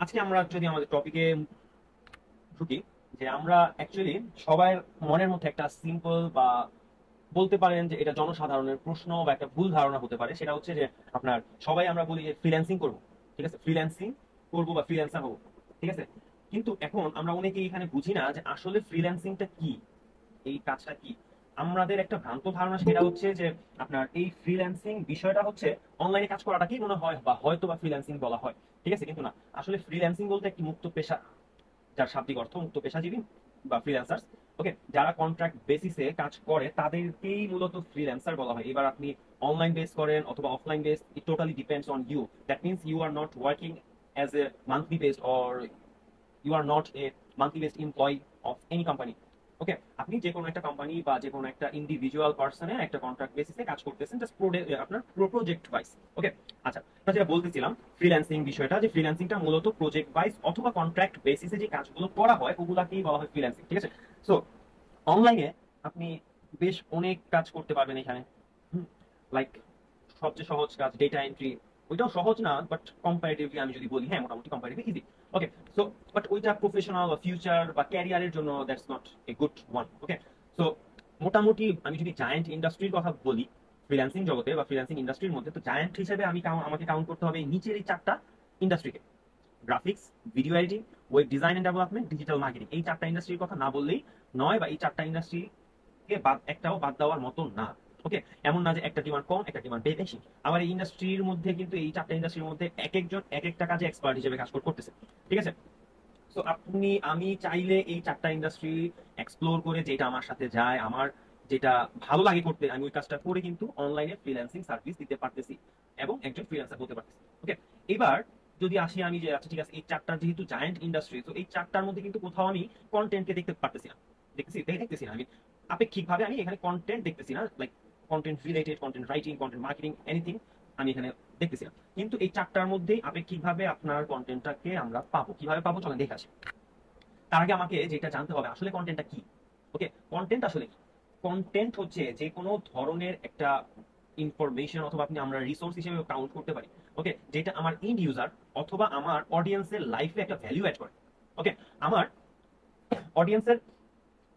আজকে আমরা যদি আমাদের টপিকে ঢুকি, যে আমরা অ্যাকচুয়ালি সবার মনের মধ্যে একটা সিম্পল বা বলতে পারেন যে এটা জনসাধারণের প্রশ্ন বা একটা ভুল ধারণা হতে পারে, সেটা হচ্ছে যে আপনার সবাই আমরা বলি যে ফ্রিল্যান্সিং করব, ঠিক আছে, ফ্রিল্যান্সিং করবো বা ফ্রিল্যান্সার হবো, ঠিক আছে। কিন্তু এখন আমরা অনেকেই এখানে বুঝি না যে আসলে ফ্রিল্যান্সিংটা কি, এই কাজটা কি। আমাদের একটা ভ্রান্ত ধারণা সেটা হচ্ছে যে আপনার এই ফ্রিল্যান্সিং বিষয়টা হচ্ছে অনলাইনে কাজ করাটাকেই মনে হয় বা হয়তো বা ফ্রিল্যান্সিং বলা হয়, ঠিক আছে। কিন্তু না, আসলে ফ্রিল্যান্সিং বলতে একটি মুক্ত পেশা, যার শাব্দিক অর্থ মুক্ত পেশাজীবী বা ফ্রিল্যান্সার। ওকে, যারা কন্ট্রাক্ট বেসিসে কাজ করে তাদেরকেই মূলত ফ্রিল্যান্সার বলা হয়। এবার আপনি অনলাইন বেস করেন অথবা offline base, it totally depends on you. That means you are not working as a monthly base or you are not a monthly based employee of any company. Okay, আপনি যে কোনো একটা company বা যে কোনো একটা ইন্ডিভিজুয়াল পার্সনের একটা কন্ট্রাক্ট বেসিসে কাজ করতেছেন, জাস্ট আপনার প্রজেক্ট ওয়াইজ। ওকে, আচ্ছা, তো যেটা বলতেছিলাম ফ্রিল্যান্সিং বিষয়টা, যে ফ্রিল্যান্সিংটা মূলত প্রজেক্ট ওয়াইজ অথবা কন্ট্রাক্ট বেসিসে যে কাজগুলো করা হয় ওগুলাকেই বলা হয় ফ্রিল্যান্সিং, ঠিক আছে। সো অনলাইনে আপনি বেশ অনেক কাজ করতে পারবেন এখানে। লাইক সবচেয়ে সহজ কাজ ডেটা এন্ট্রি, ওইটাও সহজ না, বাট কম্পারেটিভলি আমি যদি বলি, হ্যাঁ মোটামুটি comparatively easy. Okay, so but ওইটা প্রফেশনাল বা ফিউচার বা ক্যারিয়ারের জন্য that's not a good one. Okay, so মোটামুটি আমি যদি জায়ান্ট ইন্ডাস্ট্রির কথা বলি ফ্রিল্যান্সিং জগতে বা ফ্রিল্যান্সিং ইন্ডাস্ট্রির মধ্যে, তো জায়ান্ট হিসেবে আমাকে কাউন্ট করতে হবে এই নিচের এই চারটা ইন্ডাস্ট্রিকে: graphics, video editing, web design and development, digital marketing. এই চারটা ইন্ডাস্ট্রির কথা না বললেই নয়, বা এই চারটা ইন্ডাস্ট্রি কে বাদ একটাও বাদ দেওয়ার মতো না। ওকে, এমন না যে একটা ডিমান্ড কম একটা ডিমান্ড বেশি। আমার এই ইন্ডাস্ট্রির মধ্যে কিন্তু এই চারটা ইন্ডাস্ট্রির মধ্যে এক একজন এক একটা কাজে এক্সপার্ট হিসেবে কাজ করতেছে, ঠিক আছে। তো আমি চাইলে এই চারটা ইন্ডাস্ট্রি এক্সপ্লোর করে যেটা আমার সাথে যায়, আমার যেটা ভালো লাগে করতে, আমি ওই কাজটা করে কিন্তু অনলাইনে ফ্রিল্যান্সিং সার্ভিস দিতে পারতেছি এবং একজন ফ্রিল্যান্সার হতে পারতেছি। ওকে, এবার যদি আসি আমি যে আচ্ছা ঠিক আছে, এই চারটা যেহেতু জায়ান্ট ইন্ডাস্ট্রি, তো এই চারটার মধ্যে কিন্তু কোথাও আমি কন্টেন্টকে দেখতে পারতেছি না, দেখতেছি না আমি আপেক্ষিকভাবে, আমি এখানে কন্টেন্ট দেখতেছি না, like content related, content writing, content marketing, anything আমি এখানে দেখতেছি না। কিন্তু এই চারটার মধ্যেই আপেক্ষিকভাবে আপনার কন্টেন্টটাকে আমরা পাবো। কিভাবে পাবো চলেন দেখে আসি। তার আগে আমাকে যেটা জানতে হবে আসলে কন্টেন্টটা কি। ওকে, কন্টেন্ট আসলে কি? কন্টেন্ট হচ্ছে যে কোনো ধরনের একটা ইনফরমেশন অথবা আপনি আমরা রিসোর্স হিসেবে কাউন্ট করতে পারি। ওকে, যেটা আমার ইন্ড ইউজার অথবা আমার অডিয়েন্সের লাইফে একটা ভ্যালু অ্যাড করে। ওকে, আমার অডিয়েন্সের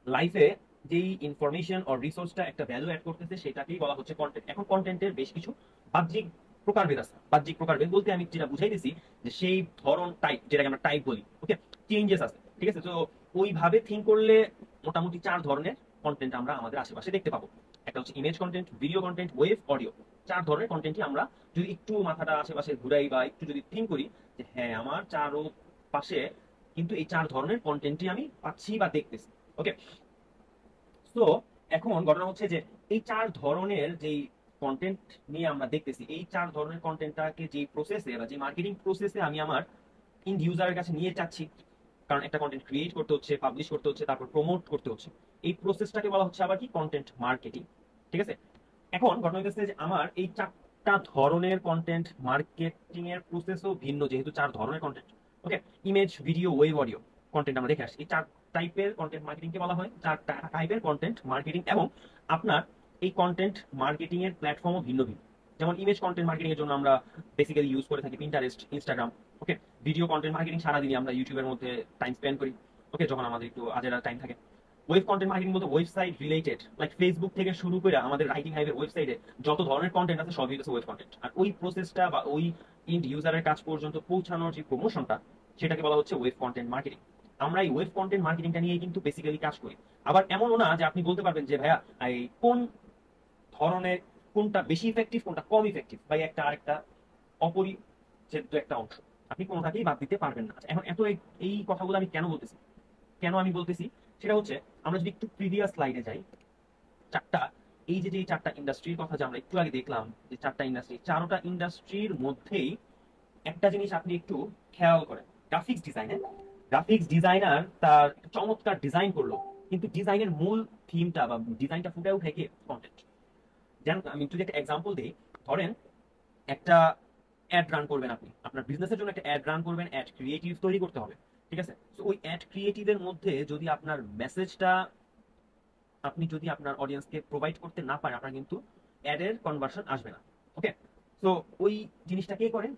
লাইফে যেই ইনফরমেশন অর রিসোর্সটা একটা ভ্যালু অ্যাড করতেছে সেটাকেই বলা হচ্ছে কন্টেন্ট। এখন কন্টেন্টের বেশ কিছু বাহ্যিক প্রকারভেদ আছে। বাহ্যিক প্রকারভেদ বলতে আমি যেটা বুঝাইতেছি যে সেই ধরন টাইপ, যেটাকে আমরা টাইপ বলি, ওকে, চেঞ্জেস আছে, ঠিক আছে। তো ওইভাবে থিঙ্ক করলে মোটামুটি চার ধরনের কন্টেন্ট আমরা আমাদের আশেপাশে দেখতে পাবো। একটা হচ্ছে image content, video content, web, audio. চার ধরনের কন্টেন্টই আমরা যদি একটু মাথাটা আশেপাশে ঘুরাই বা একটু যদি থিঙ্ক করি যে হ্যাঁ আমার চারো পাশে কিন্তু এই চার ধরনের কন্টেন্টই আমি পাচ্ছি বা দেখতেছি। ওকে, তো এখন ঘটনা হচ্ছে যে এই চার ধরনের যেই কন্টেন্ট নিয়ে আমরা দেখতেছি, এই চার ধরনের কন্টেন্টটাকে যে প্রসেসে বা যে মার্কেটিং প্রসেসে আমি আমার ইন্ড ইউজারের কাছে নিয়ে যাচ্ছি, কারণ একটা কন্টেন্ট ক্রিয়েট করতে হচ্ছে, পাবলিশ করতে হচ্ছে, তারপর প্রমোট করতে হচ্ছে, এই প্রসেসটাকে বলা হচ্ছে আবার কি কন্টেন্ট মার্কেটিং, ঠিক আছে। এখন ঘটনা হচ্ছে যে আমার এই চারটা ধরনের কন্টেন্ট মার্কেটিং এর প্রসেসও ভিন্ন, যেহেতু চার ধরনের content. Okay, image, video, web, audio content আমরা দেখে আসছি। এই চার টাইপের কন্টেন্ট মার্কেটিং কে বলা হয় চার টাইপের কন্টেন্ট মার্কেটিং। এবং আপনার এই কন্টেন্ট মার্কেটিং এর প্ল্যাটফর্মও ভিন্ন ভিন্ন। যেমন ইমেজ কন্টেন্ট মার্কেটিং এর জন্য আমরা বেসিক্যালি ইউজ করে থাকি পিন্টারেস্ট, ইনস্টাগ্রাম। ওকে, ভিডিও কন্টেন্ট মার্কেটিং সারাদিনই আমরা ইউটিউবের মধ্যে টাইম স্পেন্ড করি, ওকে, যখন আমাদের একটু আজেরা টাইম থাকে। ওয়েব কন্টেন্ট মার্কেটিং বলতে ওয়েবসাইট রিলেটেড, লাইক ফেসবুক থেকে শুরু করে আমাদের রাইটিং হাইভের ওয়েবসাইটে যত ধরনের কন্টেন্ট আছে সবই হচ্ছে ওয়েব কন্টেন্ট। আর ওই প্রসেসটা বা ওই ইন্ড ইউজারের কাছ পর্যন্ত পৌঁছানোর যে প্রমোশনটা, সেটাকে বলা হচ্ছে ওয়েব কন্টেন্ট মার্কেটিং। আমরা এই ওয়েব কন্টেন্ট মার্কেটিংটা নিয়ে কিন্তু বেসিক্যালি কাজ করি। আবার এমনও না যে আপনি বলতে পারবেন যে ভাইয়া এই কোন ধরনের, কোনটা বেশি ইফেক্টিভ কোনটা কম ইফেক্টিভ, বা একটা আরেকটা অপরিচ্ছেদ্য একটা অংশ, আপনি কোনোটাকেই বাদ দিতে পারবেন না। আচ্ছা, এখন এত এই কথাগুলো আমি কেন বলতেছি, সেটা হচ্ছে আমরা যদি একটু প্রিভিয়াস স্লাইডে যাই, চারটা এই যে যে চারটা ইন্ডাস্ট্রির কথা যে আমরা একটু আগে দেখলাম, যে চারটা ইন্ডাস্ট্রি, চারোটা ইন্ডাস্ট্রির মধ্যেই একটা জিনিস আপনি একটু খেয়াল করেন। গ্রাফিক্স ডিজাইনে, গ্রাফিক্স ডিজাইনার তার একটা চমৎকার ডিজাইন করলো, কিন্তু ডিজাইনের মূল থিমটা বা ডিজাইনটা ফুটে উঠে কি কন্টেন্ট। যেন আমি যদি একটা এক্সাম্পল দিই, ধরেন একটা অ্যাড রান করবেন, আপনি আপনার বিজনেসের জন্য একটা অ্যাড রান করবেন, অ্যাড ক্রিয়েটিভ তৈরি করতে হবে, ঠিক আছে। তো ওই অ্যাড ক্রিয়েটিভের মধ্যে যদি আপনার মেসেজটা আপনি যদি আপনার অডিয়েন্সকে প্রোভাইড করতে না পারেন, আপনার কিন্তু অ্যাডের কনভার্সন আসবে না। ওকে, তো ওই জিনিসটা কে করেন?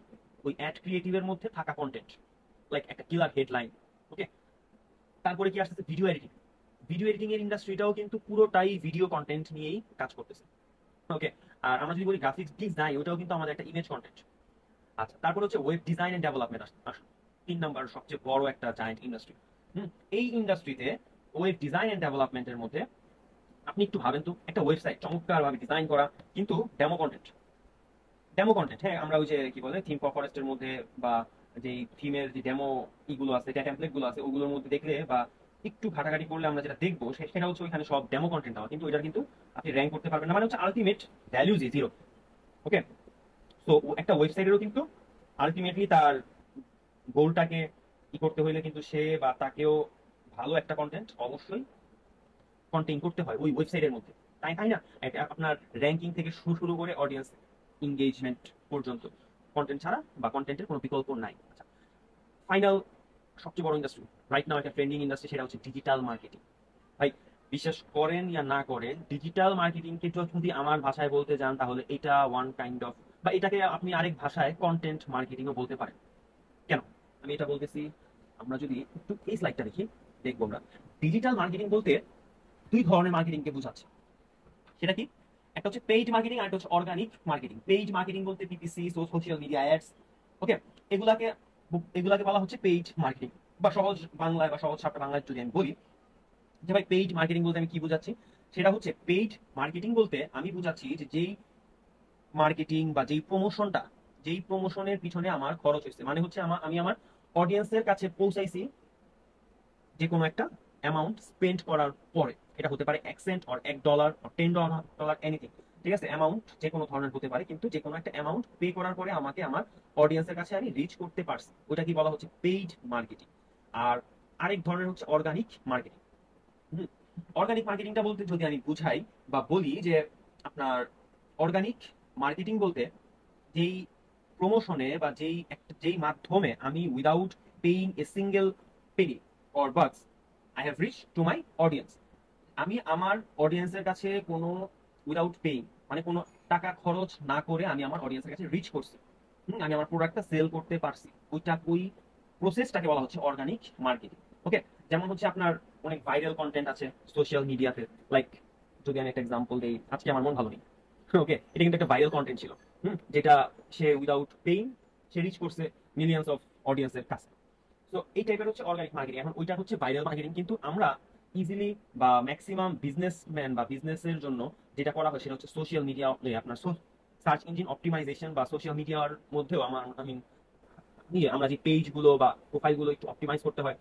ওই অ্যাড ক্রিয়েটিভের মধ্যে থাকা কন্টেন্ট। লাইক একটা কিলার হেডলাইন। ওকে, তারপরে কি আসতেছে ভিডিও এডিটিং। ভিডিও এডিটিং এর ইন্ডাস্ট্রিটাও কিন্তু পুরোটাই ভিডিও কন্টেন্ট নিয়েই কাজ করতেছে। ওকে, আর আমরা যদি বলি গ্রাফিক্স ডিজাইন, ওটাও কিন্তু আমাদের একটা ইমেজ কন্টেন্ট। আচ্ছা, তারপর হচ্ছে ওয়েব ডিজাইন এন্ড ডেভেলপমেন্ট আসে 3 নাম্বার সবচেয়ে বড় একটা জায়ান্ট ইন্ডাস্ট্রি। এই ইন্ডাস্ট্রিতে ওয়েব ডিজাইন এন্ড ডেভেলপমেন্টের মধ্যে আপনি একটু ভাবেন তো, একটা ওয়েবসাইট চমৎকার ভাবে ডিজাইন করা, কিন্তু ডেমো কন্টেন্ট। ডেমো কন্টেন্ট, হ্যাঁ, আমরা ওই যে কি বলে থিম ফরেস্টের মধ্যে বা যে থিমের যে ডেমো ইগুলো আছে, টেমপ্লেট গুলো আছে, ওগুলোর মধ্যে দেখলে বা একটু ঘাটাঘাটি করলে আমরা যেটা দেখবো সেটা হচ্ছে ওইখানে সব ডেমো কন্টেন্ট দেওয়া, কিন্তু ওইটা কিন্তু আপনি র্যাঙ্ক করতে পারবেন না, মানে হচ্ছে আলটিমেট ভ্যালু জিরো। ওকে, তো একটা ওয়েবসাইটেরও কিন্তু আলটিমেটলি তার গোলটাকে করতে হইলে কিন্তু সে বা তাকেও ভালো একটা কন্টেন্ট অবশ্যই কন্টেইন করতে হয় ওই ওয়েবসাইটের মধ্যে, তাই তাই না? আপনার র্যাঙ্কিং থেকে শুরু করে অডিয়েন্স এঙ্গেজমেন্ট পর্যন্ত কন্টেন্ট ছাড়া বা কন্টেন্টের কোনো বিকল্প নাই। আচ্ছা, ফাইনাল সবচেয়ে বড় ইন্ডাস্ট্রি রাইট নাও, একটা ট্রেন্ডিং ইন্ডাস্ট্রি, সেটা হচ্ছে ডিজিটাল মার্কেটিং। ভাই, বিশ্বাস করেন ইয়া না করেন, ডিজিটাল মার্কেটিং কে যদি আমার ভাষায় বলতে যান তাহলে এটা ওয়ান কাইন্ড অফ, বা এটাকে আপনি আরেক ভাষায় কন্টেন্ট মার্কেটিংও বলতে পারেন। কেন আমি এটা বলতেছি, আমরা যদি একটু এই স্লাইডটা দেখি, দেখবো আমরা ডিজিটাল মার্কেটিং বলতে 2 ধরনের মার্কেটিংকে বোঝাচ্ছে। সেটা কি? একটা হচ্ছে পেইড মার্কেটিং আর একটা হচ্ছে অর্গানিক মার্কেটিং। পেইড মার্কেটিং বলতে পিপিসি, সোশ্যাল মিডিয়া অ্যাডস। ওকে, এগুলাকে এগুলাকে বলা হচ্ছে পেইড মার্কেটিং, বা সহজ বাংলায় বা সহজ সাপটা বাংলায় যদি আমি বলি যে ভাই পেইড মার্কেটিং বলতে আমি কি বোঝাচ্ছি, সেটা হচ্ছে পেইড মার্কেটিং বলতে আমি বুঝাচ্ছি যে যেই মার্কেটিং বা যেই প্রমোশনের পিছনে আমার খরচ হয়েছে, মানে হচ্ছে আমি আমার অডিয়েন্সের কাছে পৌঁছাইছি যে কোনো একটা অ্যামাউন্ট স্পেন্ড করার পরে, এটা হতে পারে $1 অর $1 অর $10 এনিথিং, ঠিক আছে? অ্যামাউন্ট যে কোনো ধরনের হতে পারে, কিন্তু যে কোনো একটা অ্যামাউন্ট পে করার পরে আমাকে আমার অডিয়েন্সের কাছে আমি রিচ করতে পারছি, ওটা কি বলা হচ্ছে পেইড মার্কেটিং। আর আরেক ধরনের হচ্ছে অর্গানিক মার্কেটিং। অর্গানিক মার্কেটিংটা বলতে যদি আমি বুঝাই বা বলি যে আপনার অর্গানিক মার্কেটিং বলতে যেই প্রমোশনে বা যেই মাধ্যমে আমি without paying a single penny or bucks I have reach to my audience, আমি আমার অডিয়েন্সের কাছে কোনো উইদাউট পেইং, মানে কোনো টাকা খরচ না করে আমি আমার অডিয়েন্সের কাছে রিচ করছি, আমি আমার প্রোডাক্টটা সেল করতে পারছি, ওই প্রসেসটাকে বলা হচ্ছে অর্গানিক মার্কেটিং। ওকে, যেমন হচ্ছে আপনার অনেক ভাইরাল কন্টেন্ট আছে সোশ্যাল মিডিয়াতে, লাইক যদি আমি একটা এক্সাম্পল দিই, আজকে আমার মন ভালো নেই, ওকে, এটা কিন্তু একটা ভাইরাল কন্টেন্ট ছিল, যেটা সে উইদাউট পেইং সে রিচ করছে মিলিয়ন্স অফ অডিয়েন্সের কাছে। তো এই টাইপের হচ্ছে অর্গানিক মার্কেটিং। এখন ওইটা হচ্ছে ভাইরাল মার্কেটিং, কিন্তু আমরা ইজিলি বা ম্যাক্সিমাম বিজনেসম্যান বা বিজনেসের জন্য যেটা করা হয় সেটা হচ্ছে সোশ্যাল মিডিয়া, আপনার সার্চ ইঞ্জিন অপটিমাইজেশন বা সোশ্যাল মিডিয়ার মধ্যেও আমরা যে পেজ গুলো বা প্রোফাইল গুলো একটু অপটিমাইজ করতে হয়,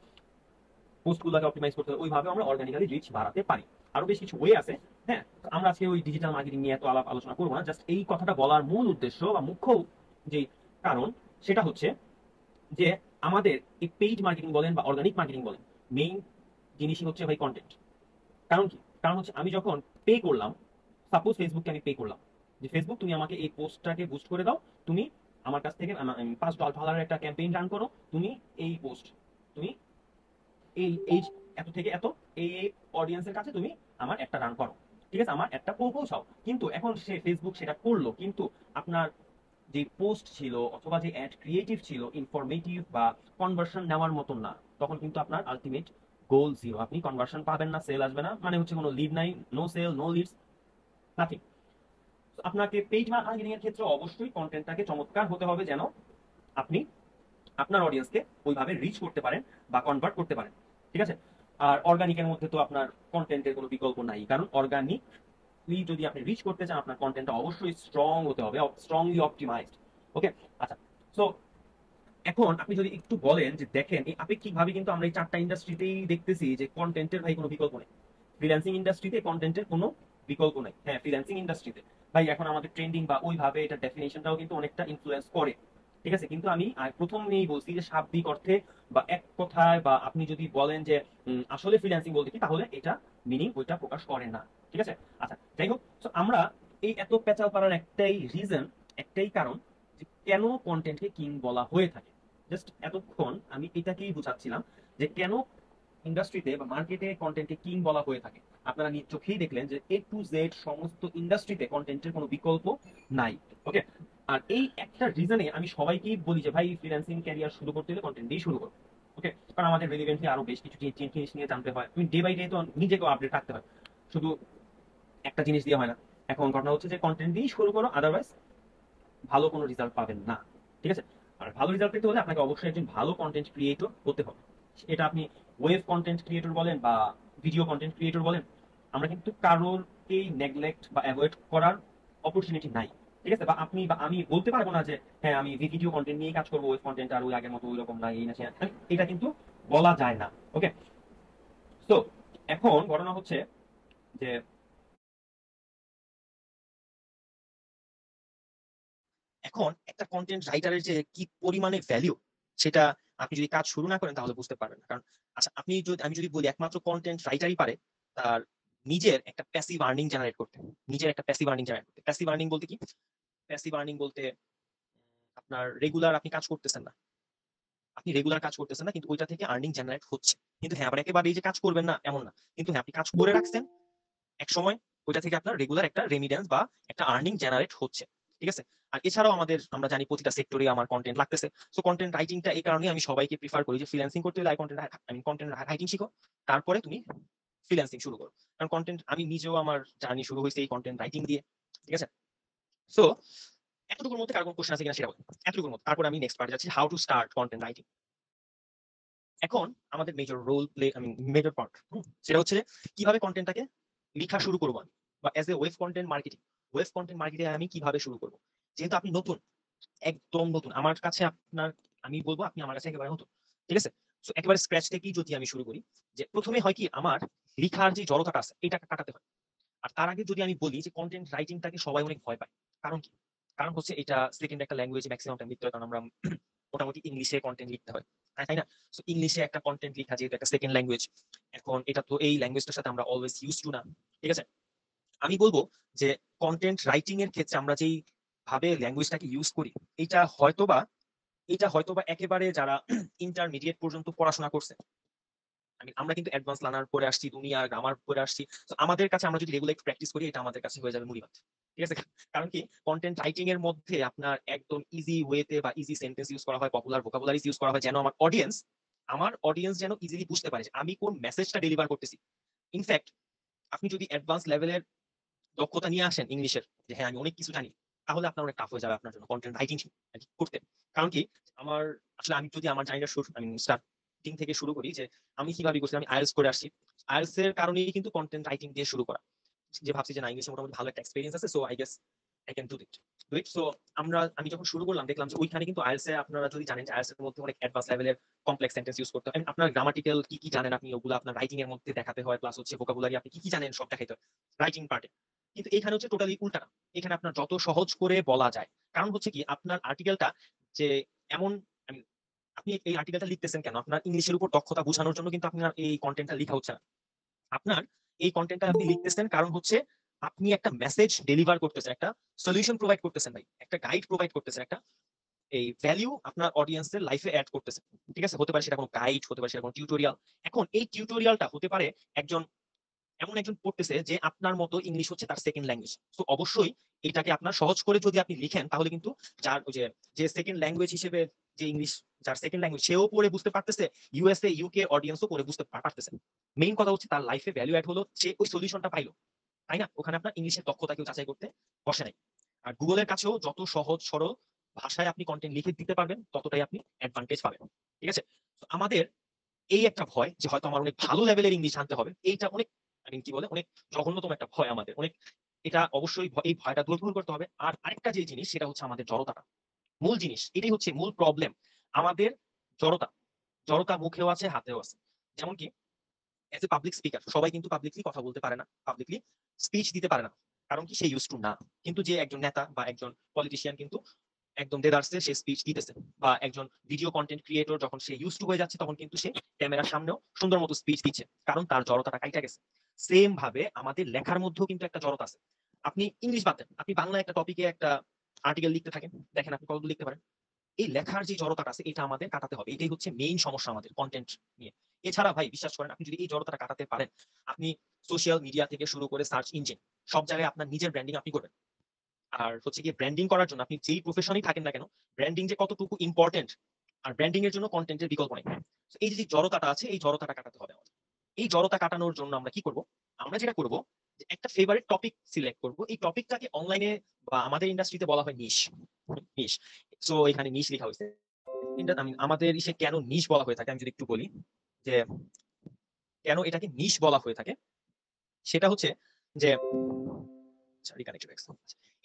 পোস্ট গুলোকে অপটিমাইজ করতে হয়, ওইভাবে আমরা অর্গানিক্যালি রিচ বাড়াতে পারি। আরো বেশ কিছু ওয়ে আছে, হ্যাঁ, আমরা আজকে ওই ডিজিটাল মার্কেটিং নিয়ে এত আলোচনা করবো না, জাস্ট এই কথাটা বলার মূল উদ্দেশ্য বা মুখ্য যে কারণ সেটা হচ্ছে যে আমাদের এই পেইড মার্কেটিং বলেন বা অর্গানিক মার্কেটিং বলেন, মেইন জিনিসই হচ্ছে ভাই কন্টেন্ট। কারণ কি? কারণ হচ্ছে আমি যখন পে করলাম, সাপোজ ফেসবুককে আমি পে করলাম যে ফেসবুক তুমি আমাকে এই পোস্টটাকে বুস্ট করে দাও, তুমি আমার কাছ থেকে $5 একটা ক্যাম্পেইন রান করো, তুমি এই পোস্ট তুমি এই এত থেকে এত এই অডিয়েন্সের কাছে তুমি আমার একটা রান করো, ঠিক আছে, আমার একটা পৌঁছাও। কিন্তু এখন সে ফেসবুক সেটা করলো, কিন্তু আপনার যে পোস্ট ছিল অথবা যে অ্যাড ক্রিয়েটিভ ছিল ইনফরমেটিভ বা কনভার্সন নেওয়ার মতন না, তখন কিন্তু আপনার আলটিমেট গোল জিরো, আপনি কনভার্সন পাবেন না, সেল আসবে না, মানে হচ্ছে কোনো লিড নাই, no sale, no leads, nothing. আপনাকে পেইড মার্কেটিং এর ক্ষেত্রে অবশ্যই কন্টেন্টটাকে চমৎকার হতে হবে, যেন আপনি আপনার অডিয়েন্সকে ওইভাবে রিচ করতে পারেন বা কনভার্ট করতে পারেন, ঠিক আছে? আর অর্গানিকের মধ্যে তো আপনার কন্টেন্টের কোনো বিকল্প নাই, কারণ অর্গানিকলি যদি আপনি রিচ করতে চান আপনার কন্টেন্টটা অবশ্যই স্ট্রং হতে হবে, স্ট্রংলি অপটিমাইজড। ওকে, আচ্ছা, সো এখন আপনি যদি একটু বলেন যে দেখেন এই আপেক্ষিকভাবে কিন্তু আমরা এই 4টা ইন্ডাস্ট্রিতেই দেখতেছি যে কন্টেন্টের ভাই কোনো বিকল্প নেই। ফ্রিল্যান্সিং ইন্ডাস্ট্রিতে কন্টেন্টের কোনো বিকল্প নাই, হ্যাঁ, ফ্রিল্যান্সিং ইন্ডাস্ট্রিতে ভাই এখন আমাদের ট্রেন্ডিং বা ওইভাবে এটা ডেফিনেশনটাও কিন্তু অনেকটা ইনফ্লুয়েন্স করে, ঠিক আছে? কিন্তু আমি প্রথমেই বলছি যে শাব্দিক অর্থে বা এক কথায়, বা আপনি যদি বলেন যে আসলে ফ্রিল্যান্সিং বলতে কি, তাহলে এটা মিনিং ওইটা প্রকাশ করে না, ঠিক আছে? আচ্ছা, যাই হোক, তো আমরা এই এত পেঁচাল পাড়ার একটাই রিজন, একটাই কারণ যে কেন কন্টেন্টকে কিং বলা হয়ে থাকে। জাস্ট এতক্ষণ আমি এটাকেই বুঝাচ্ছিলাম যে কেন ইন্ডাস্ট্রিতে বা মার্কেটে কন্টেন্টকে কিং বলা হয়ে থাকে। আপনারা নিজ চোখেই দেখলেন যে A to Z সমস্ত ইন্ডাস্ট্রিতে কন্টেন্টের কোনো বিকল্প নাই। ওকে, আর এই একটা রিজনে আমি সবাইকেই বলি যে ভাই ফ্রিল্যান্সিং ক্যারিয়ার শুরু করতে হলে কন্টেন্ট দিয়ে শুরু করো। ওকে, কারণ আমাদের রিলিভেন্টলি আরো বেশ কিছু জিনিস নিয়ে জানতে হয়, তুমি ডে বাই ডে তো নিজেকেও আপডেট রাখতে হয়, শুধু একটা জিনিস দিয়ে হয় না। এখন ঘটনা হচ্ছে যে কন্টেন্ট দিয়েই শুরু করো, আদারওয়াইজ ভালো কোনো রেজাল্ট পাবেন না। ঠিক আছে? আর ভালো রেজাল্ট পেতে হলে আপনাকে অবশ্যই একজন ভালো কন্টেন্ট ক্রিয়েটর হতে হবে। এটা আপনি ওয়েব কন্টেন্ট ক্রিয়েটর বলেন বা ভিডিও কন্টেন্ট ক্রিয়েটর বলেন, আমরা কিন্তু কারোরকেই নেগলেক্ট বা অ্যাভয়েড করার অপরচুনিটি নাই। ঠিক আছে? বা আপনি বা আমি বলতে পারবো না যে হ্যাঁ আমি ভিডিও কন্টেন্ট নিয়ে কাজ করবো, ওয়েব কন্টেন্ট আর ওই আগের মতো ওই রকম না, এই না সে না। এটা কিন্তু বলা যায় না। ওকে, তো এখন ঘটনা হচ্ছে যে এখন একটা কন্টেন্ট রাইটারের যে কি পরিমাণে ভ্যালিউ, সেটা আপনি যদি কাজ শুরু না করেন তাহলে বুঝতে পারবেন না। কারণ আচ্ছা, আমি যদি বলি একমাত্র কন্টেন্ট রাইটারই পারে তার নিজের একটা প্যাসিভ আর্নিং জেনারেট করতে। নিজের একটা প্যাসিভ আর্নিং জেনারেট করতে, প্যাসিভ আর্নিং বলতে কি? প্যাসিভ আর্নিং বলতে আপনার রেগুলার আপনি কাজ করতেছেন না, আপনি রেগুলার কাজ করতেছেন না কিন্তু ওইটা থেকে আর্নিং জেনারেট হচ্ছে। কিন্তু হ্যাঁ, আবার একেবারে এই যে কাজ করবেন না এমন না, কিন্তু হ্যাঁ আপনি কাজ করে রাখছেন এক সময়, ওইটা থেকে আপনার রেগুলার একটা রেমিডেন্স বা একটা আর্নিং জেনারেট হচ্ছে। ঠিক আছে? আর এছাড়াও আমরা জানি প্রতিটা সেক্টরে আমার কন্টেন্ট লাগতেছে। সো কন্টেন্ট রাইটিংটা এই কারণে আমি সবাইকে প্রিফার করি যে ফ্রিল্যান্সিং করতে হলে কন্টেন্ট রাইটিং শিখো, তারপরে তুমি ফ্রিল্যান্সিং শুরু করো। কারণ কন্টেন্ট, আমি নিজেও আমার জার্নি শুরু হয়েছে এই কন্টেন্ট রাইটিং দিয়ে। ঠিক আছে? সো এতটুকুর মধ্যে কার কোনো কোশ্চেন আছে কিনা সেটা বলি। এতটুকুর মধ্যে তারপরে আমি নেক্সট পার্টে যাচ্ছি, how to start content writing. এখন আমাদের মেজর রোল প্লে, আমি মেজর পার্ট, সেটা হচ্ছে যে কিভাবে কন্টেন্টটাকে লেখা শুরু করবো আমি, বা as a web content marketing আমি কিভাবে শুরু করবো। যেহেতু আপনি নতুন, একদম নতুন আমার কাছে, আমি বলবো আপনি আমার কাছে একেবারে নতুন। ঠিক আছে? তো একেবারে স্ক্র্যাচ থেকেই যদি আমি শুরু করি, যে প্রথমে হয় কি আমার লেখার যে জড়তাটা আছে এটাকে কাটাতে হয়। আর তার আগে যদি আমি বলি যে কন্টেন্ট রাইটিংটাকে সবাই অনেক ভয় পায়। কারণ কি? কারণ হচ্ছে এটা সেকেন্ড একটা ল্যাঙ্গুয়েজ ম্যাক্সিমাম টাইম লিখতে হয়, কারণ আমরা মোটামুটি ইংলিশে কন্টেন্ট লিখতে হয়, তাই না? সো ইংলিশে একটা কন্টেন্ট লেখা যেহেতু একটা সেকেন্ড ল্যাঙ্গুয়েজ, এখন এটা তো এই ল্যাঙ্গুয়েজটার সাথে আমরা অলওয়েজ ইউজ টু না। ঠিক আছে? আমি বলবো যে কন্টেন্ট রাইটিং এর ক্ষেত্রে আমরা যেই ভাবে ল্যাঙ্গুয়েজটাকে ইউজ করি, এটা হয়তোবা এটা হয়তোবা একেবারে যারা ইন্টারমিডিয়েট পর্যন্ত পড়াশোনা করছে, আমরা কিন্তু অ্যাডভান্স লার্নার পরে আসছি, দুনিয়া গ্রামার পরে আসছি। তো আমাদের কাছে আমরা যদি রেগুলার প্র্যাকটিস করি, এটা আমাদের কাছে হয়ে যাবে মুড়িভাত। ঠিক আছে? কারণ কি, কন্টেন্ট রাইটিং এর মধ্যে আপনার একদম ইজি ওয়েতে বা ইজি সেন্টেন্স ইউজ করা হয়, পপুলার ভোকাবুলারিজ ইউজ করা হয়, যেন আমার অডিয়েন্স যেন ইজিলি বুঝতে পারে যে আমি কোন মেসেজটা ডেলিভার করতেছি। ইনফ্যাক্ট আপনি যদি অ্যাডভান্স লেভেলের দক্ষতা নিয়ে আসেন ইংলিশের, যে হ্যাঁ আমি অনেক কিছু জানি, তাহলে আপনার অনেক টাফ হয়ে যাবে আপনার জন্য কন্টেন্ট রাইটিং করতে। কারণ কি, আমার আসলে আমি যদি আমার জার্নিটা শুরু, আমি স্টার্টিং থেকে শুরু করি, যে আমি কিভাবে করছি, আমি আইএলটিএস করে আসছি। আইএলটিএস এর কারণেই কিন্তু কন্টেন্ট রাইটিং দিয়ে শুরু করা, যে ভাবছি যে না ইংলিশে মোটামুটি ভালো একটা এক্সপেরিয়েন্স আছে, so I guess I can do it. So আমি যখন শুরু করলাম দেখলাম যে ওইখানে কিন্তু আইএলটিএস এ, আপনারা যদি জানেন যে আইএলটিএস এর মধ্যে অনেক অ্যাডভান্স লেভেলের কমপ্লেক্স সেন্টেন্স ইউজ করতে হয়। আপনার গ্রামাটিক্যাল কি কি জানেন আপনি ওগুলো আপনার রাইটিং এর মধ্যে দেখাতে হয়, প্লাস হচ্ছে ভোকাবুলারি আপনি কি কি জানেন সব দেখাইতে হয় রাইটিং পার্টে। কিন্তু এখানে হচ্ছে টোটালি উল্টা। এখানে আপনার যত সহজ করে বলা যায়, কারণ হচ্ছে কি আপনার আর্টিকেলটা যে এমন, I mean, আপনি এই আর্টিকেলটা লিখতেছেন কেন, আপনার ইংলিশের উপর দক্ষতা বোঝানোর জন্য কিন্তু আপনার এই কন্টেন্টটা লেখা হচ্ছে না। আপনার এই কন্টেন্টটা আপনি লিখতেছেন কারণ হচ্ছে আপনি একটা মেসেজ ডেলিভার করতেছেন, একটা সলিউশন প্রোভাইড করতেছেন, ভাই একটা গাইড প্রোভাইড করতেছেন, একটা এই ভ্যালু আপনার অডিয়েন্সের লাইফে অ্যাড করতেছেন। ঠিক আছে? হতে পারে সেটা কোনো গাইড, হতে পারে সেটা কোনো টিউটোরিয়াল। এখন এই টিউটোরিয়ালটা হতে পারে একজন, এমন একজন পড়তেছে যে আপনার মতো ইংলিশ হচ্ছে তার সেকেন্ড ল্যাঙ্গুয়েজ। তো অবশ্যই এটাকে আপনার সহজ করে যদি আপনি লিখেন, তাহলে কিন্তু যার ওই যে যে সেকেন্ড ল্যাঙ্গুয়েজ হিসেবে যে ইংলিশ, যার সেকেন্ড ল্যাঙ্গুয়েজ, সেও পড়ে বুঝতে পারতেছে, ইউএসএ ইউকে অডিয়েন্সও পড়ে বুঝতে পারতেছে। মেইন কথা হচ্ছে তার লাইফে ভ্যালু অ্যাড হলো, সে ওই সলিউশনটা পাইলো, তাই না? ওখানে আপনার ইংলিশের দক্ষতা কেউ যাচাই করতে বসে নাই। আর গুগলের কাছেও যত সহজ সরল ভাষায় আপনি কন্টেন্ট লিখে দিতে পারবেন, ততটাই আপনি অ্যাডভান্টেজ পাবেন। ঠিক আছে? তো আমাদের এই একটা ভয় যে হয়তো আমার অনেক ভালো লেভেলের ইংলিশ জানতে হবে, এইটা অনেক, কি বলে, অনেক জঘন্যতম একটা ভয় আমাদের, অনেক। এটা অবশ্যই এই ভয়টা দূর করতে হবে। আর আরেকটা যে জিনিস, সেটা হচ্ছে আমাদের জড়তাটা। মূল জিনিস এটাই হচ্ছে মূল প্রবলেম আমাদের, জড়তা। জড়তা মুখেও আছে, হাতেও আছে। যেমন কি, এজ এ পাবলিক স্পিকার সবাই কিন্তু পাবলিকলি কথা বলতে পারে না, পাবলিকলি স্পিচ দিতে পারে না। কারণ কি, সে ইউজ টু না। কিন্তু যে একজন নেতা বা একজন পলিটিশিয়ান কিন্তু একদম দেদারসে সে স্পিচ দিতেছে, বা একজন ভিডিও কন্টেন্ট ক্রিয়েটর যখন সে ইউজ টু হয়ে যাচ্ছে, তখন কিন্তু সে ক্যামেরার সামনেও সুন্দর মতো স্পিচ দিচ্ছে, কারণ তার জড়তাটা কাইটা গেছে। সেম ভাবে আমাদের লেখার মধ্যেও কিন্তু একটা জড়তা আছে। আপনি ইংলিশ বাদ দেন, আপনি বাংলা একটা টপিকে একটা আর্টিকেল লিখতে থাকেন, দেখেন আপনি কতদূর লিখতে পারেন। এই লেখার যে জড়তাটা আছে এটা আমাদের কাটাতে হবে, এটাই হচ্ছে মেইন সমস্যা আমাদের কন্টেন্ট নিয়ে। এছাড়া ভাই বিশ্বাস করেন, আপনি যদি এই জড়তাটা কাটাতে পারেন, আপনি সোশ্যাল মিডিয়া থেকে শুরু করে সার্চ ইঞ্জিন, সব জায়গায় আপনার নিজের ব্র্যান্ডিং আপনি করবেন। আর হচ্ছে গিয়ে ব্র্যান্ডিং করার জন্য আপনি যেই প্রফেশনেই থাকেন না কেন, ব্র্যান্ডিং যে কতটুকু ইম্পর্টেন্ট, আর ব্র্যান্ডিং এর জন্য কন্টেন্টের বিকল্প নেই। এই যে জড়তাটা আছে, এই জড়তাটা কাটাতে হবে আমাদের। এই জড়তা কাটানোর জন্য আমরা কি করব? আমরা যেটা করব যে একটা ফেভারিট টপিক সিলেক্ট করব। এই টপিকটাকে অনলাইনে বা আমাদের ইন্ডাস্ট্রিতে বলা হয় নিশ। নিশ। সো এখানে নিশ লেখা হয়েছে। আমাদের ইসে কেন নিশ বলা হয়ে থাকে আমি যদি একটু বলি যে কেন এটাকে নিশ বলা হয়ে থাকে, সেটা হচ্ছে যে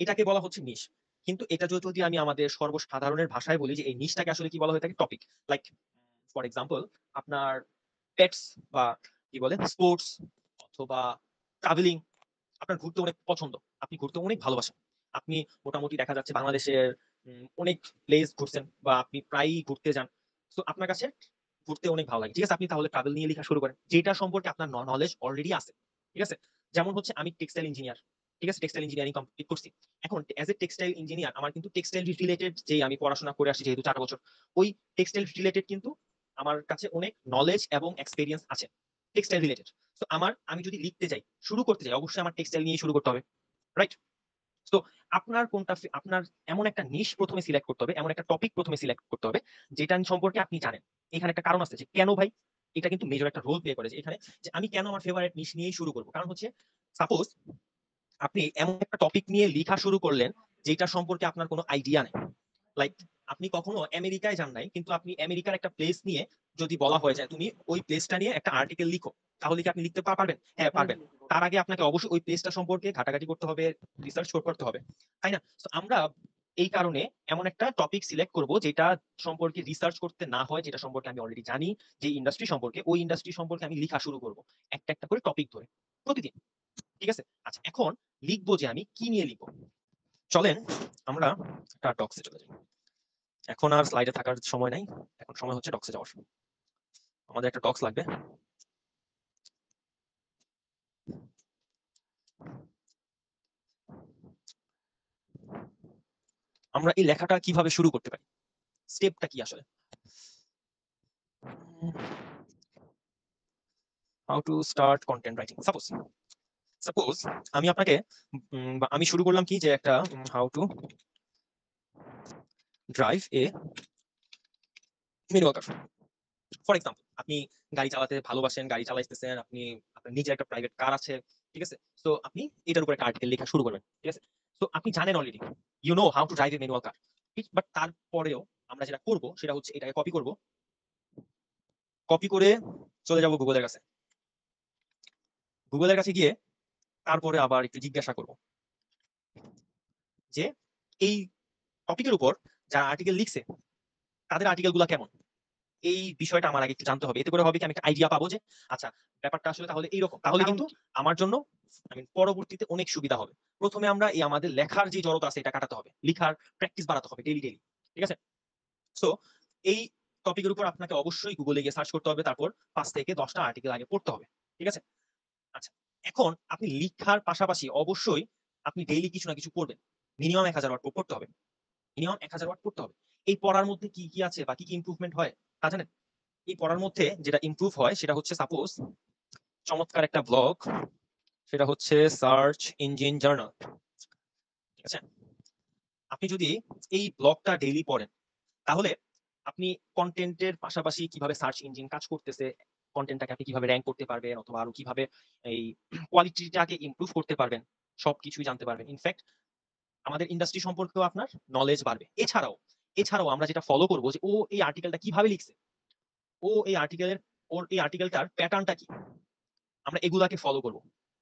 এটাকে বলা হচ্ছে নিশ। কিন্তু এটা যদি আমি আমাদের সর্বসাধারণের ভাষায় বলি যে এই নিশটাকে আসলে কি বলা হয়ে থাকে, টপিক। লাইক ফর এক্সাম্পল, আপনার পেটস বা কি বলে স্পোর্টস অথবা ট্রাভেলিং, আপনার ঘুরতে অনেক পছন্দ, আপনি ঘুরতে অনেক ভালোবাসেন, আপনি মোটামুটি দেখা যাচ্ছে বাংলাদেশের অনেক প্লেস ঘুরছেন বা আপনি প্রায়ই ঘুরতে যান। তো আপনার কাছে ঘুরতে অনেক ভালো লাগে, ঠিক আছে, আপনি তাহলে ট্রাভেল নিয়ে লেখা শুরু করেন, যেটা সম্পর্কে আপনার নলেজ অলরেডি আছে। ঠিক আছে, যেমন হচ্ছে আমি টেক্সটাইল ইঞ্জিনিয়ার, ঠিক আছে, টেক্সটাইল ইঞ্জিনিয়ারিং কমপ্লিট করছি। এখন অ্যাজ এ টেক্সটাইল ইঞ্জিনিয়ার আমার কিন্তু টেক্সটাইল রিলেটেড যে আমি পড়াশোনা করে আসছি যেহেতু 4 বছর, ওই টেক্সটাইল রিলেটেড কিন্তু আমার কাছে অনেক নলেজ এবং এক্সপিরিয়েন্স আছে টেক্সটাইল রিলেটেড। তো আমি যদি লিখতে যাই, শুরু করতে যাই, অবশ্যই আমার টেক্সটাইল নিয়ে শুরু করতে হবে, রাইট? তো আপনার কোনটা, আপনার এমন একটা নিশ প্রথমে সিলেক্ট করতে হবে, এমন একটা টপিক প্রথমে সিলেক্ট করতে হবে যেটা সম্পর্কে আপনি জানেন। এখানে একটা কারণ আছে যে কেন ভাই, এটা কিন্তু মেজর একটা রোল প্লে করে যে এখানে, যে আমি কেন আমার ফেভারিট নিশ নিয়েই শুরু করবো। কারণ হচ্ছে সাপোজ আপনি এমন একটা টপিক নিয়ে লেখা শুরু করলেন যেটা সম্পর্কে আপনার কোনো আইডিয়া নেই। লাইক আপনি কখনো আমেরিকায় যান নাই, কিন্তু আপনি আমেরিকার একটা প্লেস নিয়ে যদি বলা হয় যে তুমি ওই প্লেসটা নিয়ে একটা আর্টিকেল লিখো, তাহলে কি আপনি লিখতে পারবেন? হ্যাঁ, পারবেন। তার আগে আপনাকে অবশ্যই ওই প্লেসটা সম্পর্কে ঘাটাঘাটি করতে হবে, রিসার্চ করতে হবে, তাই না? তো আমরা এই কারণে এমন একটা টপিক সিলেক্ট করব যেটা সম্পর্কে রিসার্চ করতে না হয়, যেটা সম্পর্কে আমি অলরেডি জানি, যে ইন্ডাস্ট্রি সম্পর্কে, ওই ইন্ডাস্ট্রি সম্পর্কে আমি লেখা শুরু করব একটা একটা করে টপিক ধরে প্রতিদিন। ঠিক আছে, আচ্ছা এখন লিখবো যে আমি কি নিয়ে লিখবো। চলেন আমরা একটা ডক্সে চলে যাই। এখন আর স্লাইডে থাকার সময় নাই, এখন সময় হচ্ছে ডক্সে যাওয়ার। আমাদের একটা ডক্স লাগবে। আমরা এই লেখাটা কিভাবে শুরু করতে পারি, স্টেপটা কি আসলে, how to start content writing. Suppose আমি আপনাকে আমি শুরু করলাম কি যে একটা how to drive a manual car. For example, আপনি গাড়ি চালাতে ভালোবাসেন, গাড়ি চালাইতেছেন, আপনি আপনার নিজের একটা প্রাইভেট কার আছে, ঠিক আছে, তো আপনি এটার উপরে একটা আর্টিকেল লেখা শুরু করবেন, ঠিক আছে। তো আপনি জানেন already, you know how to drive a manual car, but তারপরেও আমরা যেটা করব সেটা হচ্ছে এটাকে কপি করব, কপি করে চলে যাব গুগলের কাছে। গুগলের কাছে গিয়ে তারপরে আবার একটু জিজ্ঞাসা করব যে এই টপিকের উপর যারা আর্টিকেল লিখছে তাদের আর্টিকেল গুলা কেমন, এই বিষয়টা আমার আগে একটু জানতে হবে। এতে করে হবে কি আমি একটা আইডিয়া পাবো যে আচ্ছা ব্যাপারটা আসলে তাহলে এইরকম, তাহলে কিন্তু আমার জন্য পরবর্তীতে অনেক সুবিধা হবে। প্রথমে আমরা এই আমাদের লেখার যে জড়তা আছে এটা কাটাতে হবে, লেখার প্র্যাকটিস বাড়াতে হবে ডেইলি ডেইলি, ঠিক আছে। সো এই টপিকের উপর আপনাকে অবশ্যই গুগলে গিয়ে সার্চ করতে হবে, তারপর 5 থেকে 10টা আর্টিকেল আগে পড়তে হবে, ঠিক আছে। আচ্ছা, এখন আপনি লিখার পাশাপাশি অবশ্যই আপনি ডেইলি কিছু না কিছু পড়বেন, মিনিমাম 1000 ওয়ার্ড পড়তে হবে, মিনিমাম 1000 ওয়ার্ড পড়তে হবে। এই পড়ার মধ্যে কি কি আছে বা কি কি ইমপ্রুভমেন্ট হয় তা জানেন? এই পড়ার মধ্যে যেটা ইমপ্রুভ হয় সেটা হচ্ছে সাপোজ চমৎকার একটা ব্লগ, সেটা হচ্ছে সার্চ ইঞ্জিন জার্নাল, ঠিক আছে। আপনি যদি এই ব্লগটা ডেইলি পড়েন তাহলে আপনি কন্টেন্টের পাশাপাশি কিভাবে সার্চ ইঞ্জিন কাজ করতেছে, কন্টেন্টটাকে আপনি কিভাবে র‍্যাঙ্ক করতে পারবেন অথবা আরো কিভাবে এই কোয়ালিটিটাকে ইমপ্রুভ করতে পারবেন, সবকিছুই জানতে পারবেন। ইনফ্যাক্ট আমাদের ইন্ডাস্ট্রি সম্পর্কেও আপনার নলেজ বাড়বে। এছাড়াও আমরা যেটা ফলো করব যে ও এই আর্টিকেলটা কিভাবে লিখছে, ওর এই আর্টিকেলটার প্যাটার্নটা কি, আমরা এগুলাকে ফলো করব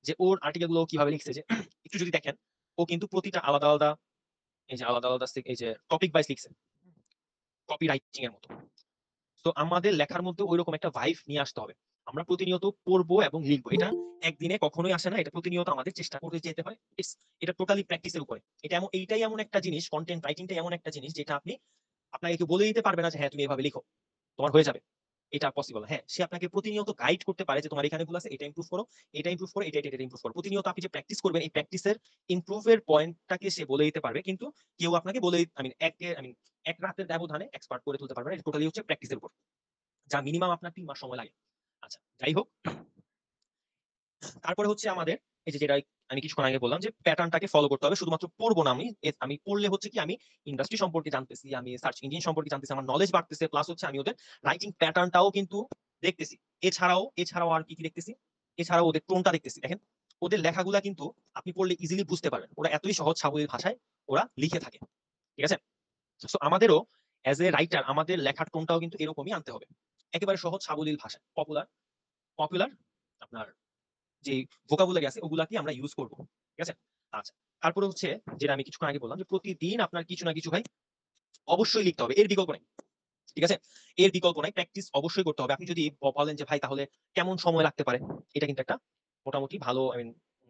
যে ওর আর্টিকেল গুলো কিভাবে লিখছে। যে একটু যদি দেখেন, ও কিন্তু প্রতিটা আলাদা আলাদা, এই যে আলাদা আলাদা এই যে টপিক ওয়াইজ লিখছে, কপি রাইটিং এর মতো। তো আমাদের লেখার মধ্যে ওইরকম একটা ভাইব নিয়ে আসতে হবে। আমরা প্রতিনিয়ত পড়বো এবং লিখবো, এটা একদিনে কখনোই আসে না, এটা প্রতিনিয়ত আমাদের চেষ্টা করে যেতে হয়। এটা টোটালি প্র্যাকটিসের উপরে। এইটাই এমন একটা জিনিস, কন্টেন্ট রাইটিংটা এমন একটা জিনিস যেটা আপনাকে কেউ বলে দিতে পারবে না যে হ্যাঁ তুমি এভাবে লিখো, তোমার হয়ে যাবে, এটা পসিবল। হ্যাঁ, সে আপনাকে প্রতিনিয়ত গাইড করতে পারে যে তোমার এখানে ভুল আছে, এটা ইমপ্রুভ করো, এটা ইমপ্রুভ করো, এটা ইমপ্রুভ করো। প্রতিনিয়ত আপনি যে প্র্যাকটিস করবেন, এই প্র্যাকটিসের ইমপ্রুভের পয়েন্টটাকে সে বলে দিতে পারবে, কিন্তু কেউ আপনাকে বলে এক রাতের ব্যবধানে এক্সপার্ট করে তুলতে পারবে না। এটা টোটালি হচ্ছে প্র্যাকটিসের উপর, যা মিনিমাম আপনার 3 মাস সময় লাগে। আচ্ছা, যাই হোক, তারপরে হচ্ছে আমাদের এই যে যেটা আমি কিছুক্ষণ আগে বললাম যে প্যাটার্নটাকে ফলো করতে হবে, শুধুমাত্র পড়বো না। আমি পড়লে হচ্ছে কি, আমি ইন্ডাস্ট্রি সম্পর্কে জানতেছি, আমি সার্চ ইঞ্জিন সম্পর্কে জানতেছি, আমার নলেজ বাড়তেছে, প্লাস হচ্ছে আমি ওদের রাইটিং প্যাটার্নটাও কিন্তু দেখতেছি। এছাড়াও আর কি কি দেখতেছি, এছাড়াও ওদের টোনটা দেখতেছি। দেখেন ওদের লেখাগুলা কিন্তু আপনি পড়লে ইজিলি বুঝতে পারবেন, ওরা এতই সহজ সাবলীল ভাষায় ওরা লিখে থাকে, ঠিক আছে? সো আমাদেরও অ্যাজ এ রাইটার আমাদের লেখার টোনটাও কিন্তু এরকমই আনতে হবে, একেবারে সহজ সাবলীল ভাষায়, পপুলার পপুলার আপনার যে ভোকাবুলারি আছে ওগুলাকে আমরা ইউজ করব, ঠিক আছে? আচ্ছা, তারপরে হচ্ছে যেটা আমি কিছুক্ষণ আগে বললাম যে প্রতিদিন আপনার কিছু না কিছু ভাই অবশ্যই লিখতে হবে, এর বিকল্প নেই, ঠিক আছে? এর বিকল্প নাই, প্র্যাকটিস অবশ্যই করতে হবে। আপনি যদি বলেন যে ভাই তাহলে কেমন সময় লাগতে পারে, এটা কিন্তু একটা মোটামুটি ভালো, আই মিন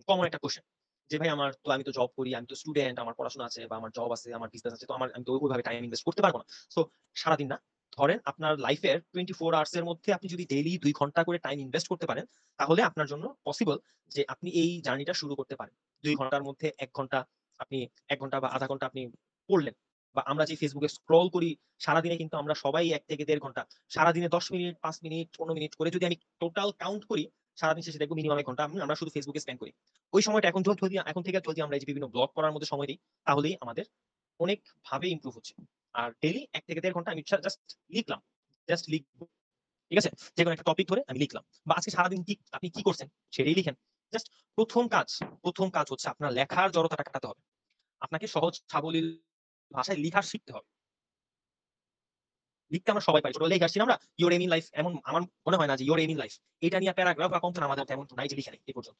কমন একটা কোশ্চেন, যে ভাই আমি তো জব করি, আমি তো স্টুডেন্ট, আমার পড়াশোনা আছে বা আমার জব আছে, আমার বিজনেস আছে, তো আমি তো ওইভাবে টাইম ইনভেস্ট করতে পারবো না। সো সারাদিন না, ধরেন আপনার লাইফের 24 আওয়ার্স এর মধ্যে আপনি যদি ডেইলি 2 ঘন্টা করে টাইম ইনভেস্ট করতে পারেন, তাহলে আপনার জন্য পসিবল যে আপনি এই জার্নিটা শুরু করতে পারেন। 2 ঘন্টার মধ্যে 1 ঘন্টা আপনি, 1 ঘন্টা বা আধা ঘন্টা আপনি পড়লেন। বা আমরা যে ফেসবুকে স্ক্রল করি সারাদিনে, কিন্তু আমরা সবাই 1 থেকে 1.5 ঘন্টা, সারাদিনে 10 মিনিট, 5 মিনিট, 15 মিনিট করে যদি আমি টোটাল কাউন্ট করি, সারাদিন শেষে দেখবো মিনিমাম 1 ঘন্টা আমরা শুধু ফেসবুকে স্পেন্ড করি। ওই সময়টা এখন থেকে যদি আমরা এই যে বিভিন্ন ব্লগ করার মধ্যে সময় দিই, তাহলেই আমাদের অনেক ভাবে ইমপ্রুভ হচ্ছে। আর ডেইলি 1 থেকে 1.5 ঘন্টা আমি জাস্ট লিখলাম, জাস্ট লিখবো, ঠিক আছে? যে কোনো একটা টপিক ধরে আমি লিখলাম, বা আজকে সারাদিন আপনি কি করছেন সেটাই লিখেন। জাস্ট প্রথম কাজ প্রথম কাজ হচ্ছে আপনার লেখার জড়তাটা কাটাতে হবে। আপনাকে সহজ সাবলীল ভাষায় লিখা শিখতে হবে। লিখতে আমরা সবাই পারি, ছোটবেলায় লিখে আসছি না আমরা, ইওর এম ইন লাইফ। এমন আমার মনে হয় না যে ইওর এম ইন লাইফ এটা নিয়ে প্যারাগ্রাফ বা কমপ্লেন আমাদের তেমন নাই যে লিখে নেই এই পর্যন্ত,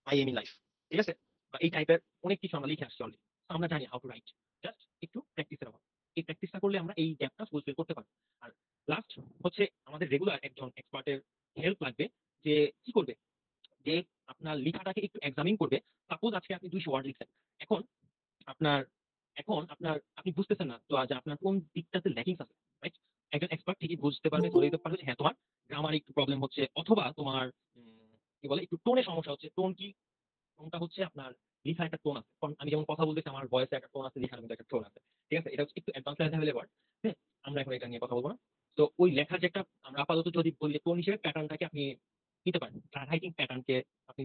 আই এম ইন লাইফ, ঠিক আছে? বা এই টাইপের অনেক কিছু আমরা লিখে আসছি অলরেডি, আমরা জানি হাউ টু রাইট। জাস্ট একটু প্র্যাকটিসের অভাব। এই প্র্যাকটিসটা করলে আমরা এই গ্যাপটা ফুলফিল করতে পারবো। আর লাস্ট হচ্ছে আমাদের রেগুলার একজন এক্সপার্টের হেল্প লাগবে, যে কি করবে, যে আপনার লেখাটাকে একটু এক্সামিন করবে। সাপোজ আজকে আপনি 200 ওয়ার্ড লিখছেন, এখন আপনার আপনার আপনি বুঝতেছেন না তো যে আপনার কোন দিকটাতে ল্যাকিংস আছে, রাইট? একজন এক্সপার্ট ঠিকই বুঝতে পারবে, ধরে দিতে পারবে যে হ্যাঁ তোমার গ্রামার একটু প্রবলেম হচ্ছে, অথবা তোমার কি বলে একটু টোনের সমস্যা হচ্ছে। টোন কি? টোনটা হচ্ছে আপনার লিখার একটা টোন আছে। কারণ আমি যেমন কথা বলতেছি আমার ভয়েসে একটা টোন আছে, লিখার মধ্যে একটা টোন আছে, ঠিক আছে? এটা হচ্ছে একটু অ্যাডভান্স লেভেলের ওয়ার্ড। হ্যাঁ, আমরা এখন এটা নিয়ে কথা বলবো না। তো ওই লেখার যে একটা, আমরা আপাতত যদি বলি টোন হিসেবে প্যাটার্নটাকে আপনি নিতে পারেন, রাইটিং প্যাটার্নকে আপনি